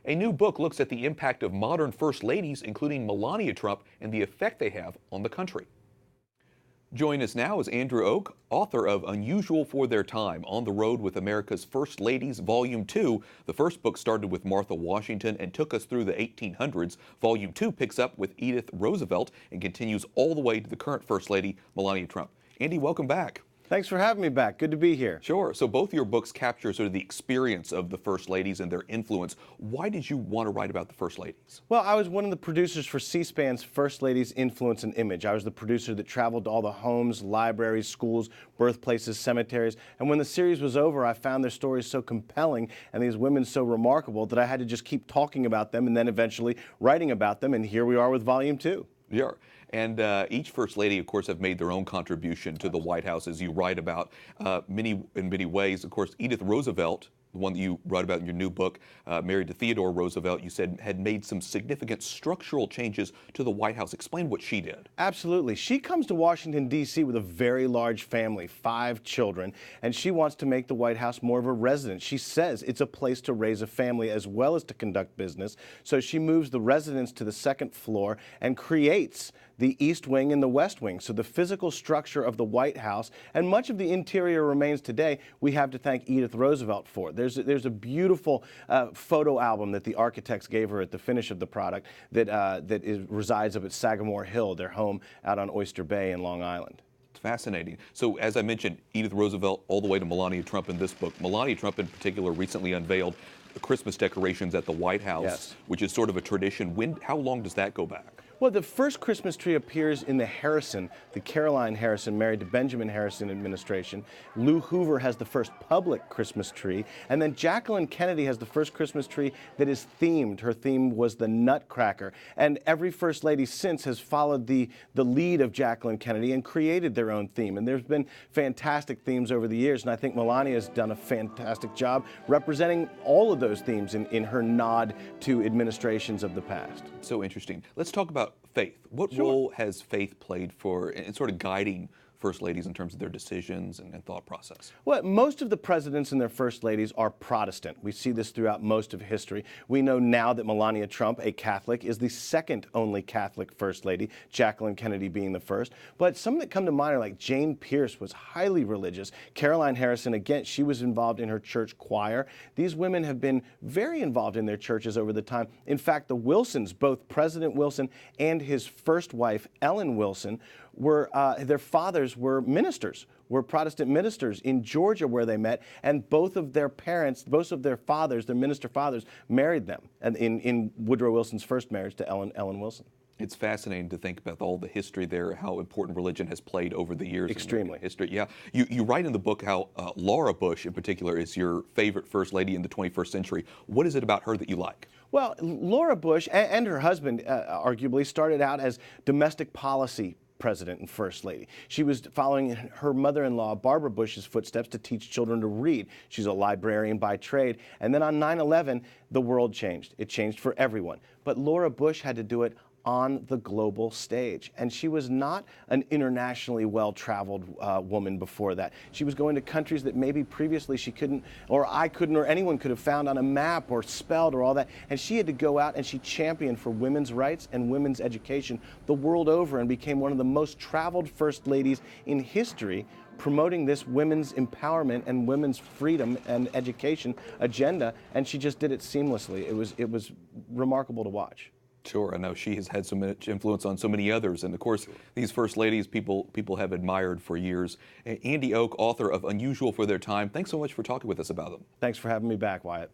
A new book looks at the impact of modern first ladies, including Melania Trump, and the effect they have on the country. Join us now is Andrew Oak, author of Unusual for Their Time, On the Road with America's First Ladies, Volume 2. The first book started with Martha Washington and took us through the 1800s. Volume 2 picks up with Edith Roosevelt and continues all the way to the current First Lady, Melania Trump. Andy, welcome back. Thanks for having me back. Good to be here. Sure. So both your books capture sort of the experience of the First Ladies and their influence. Why did you want to write about the First Ladies? Well, I was one of the producers for C-SPAN's First Ladies Influence and Image. I was the producer that traveled to all the homes, libraries, schools, birthplaces, cemeteries. And when the series was over, I found their stories so compelling and these women so remarkable that I had to just keep talking about them and then eventually writing about them. And here we are with Volume 2. Yeah. And each First Lady, of course, have made their own contribution to the White House, as you write about in many ways. Of course, Edith Roosevelt, the one that you write about in your new book, married to Theodore Roosevelt, you said had made some significant structural changes to the White House. Explain what she did. Absolutely. She comes to Washington, D.C. with a very large family, 5 children, and she wants to make the White House more of a residence. She says it's a place to raise a family as well as to conduct business. So she moves the residence to the 2nd floor and creates the East Wing and the West Wing. So the physical structure of the White House and much of the interior remains today, we have to thank Edith Roosevelt for. There's a beautiful photo album that the architects gave her at the finish of the product that resides up at Sagamore Hill, their home out on Oyster Bay in Long Island. It's fascinating. So as I mentioned, Edith Roosevelt all the way to Melania Trump in this book. Melania Trump in particular recently unveiled the Christmas decorations at the White House, yes, which is sort of a tradition. How long does that go back? Well, the first Christmas tree appears in the Caroline Harrison, married to Benjamin Harrison administration. Lou Hoover has the first public Christmas tree. And then Jacqueline Kennedy has the first Christmas tree that is themed. Her theme was the Nutcracker. And every First Lady since has followed the lead of Jacqueline Kennedy and created their own theme. And there's been fantastic themes over the years. And I think Melania has done a fantastic job representing all of those themes in her nod to administrations of the past. So interesting. Let's talk about faith. What Sure. role has faith played in sort of guiding First Ladies in terms of their decisions and thought process? Well, most of the presidents and their First Ladies are Protestant. We see this throughout most of history. We know now that Melania Trump, a Catholic, is the second only Catholic First Lady, Jacqueline Kennedy being the first. But some that come to mind are like Jane Pierce was highly religious. Caroline Harrison, again, she was involved in her church choir. These women have been very involved in their churches over the time. In fact, the Wilsons, both President Wilson and his first wife, Ellen Wilson, their fathers were ministers, were Protestant ministers in Georgia where they met, and both of their parents, both of their fathers, their minister fathers, married them and in Woodrow Wilson's first marriage to Ellen Wilson. It's fascinating to think about all the history there, how important religion has played over the years. Extremely. In history. Yeah. You write in the book how Laura Bush in particular is your favorite First Lady in the 21st century. What is it about her that you like? Well, Laura Bush and her husband arguably started out as domestic policy President and First Lady. She was following her mother-in-law, Barbara Bush's footsteps to teach children to read. She's a librarian by trade. And then on 9/11, the world changed. It changed for everyone. But Laura Bush had to do it on the global stage. And she was not an internationally well-traveled woman before that. She was going to countries that maybe previously she couldn't, or I couldn't, or anyone could have found on a map or spelled or all that. And she had to go out and she championed for women's rights and women's education the world over and became one of the most traveled First Ladies in history, promoting this women's empowerment and women's freedom and education agenda. And she just did it seamlessly. It was remarkable to watch. Sure, I know she has had so much influence on so many others, and of course, these First Ladies people have admired for years. Andy Oak, author of Unusual for Their Time, thanks so much for talking with us about them. Thanks for having me back, Wyatt.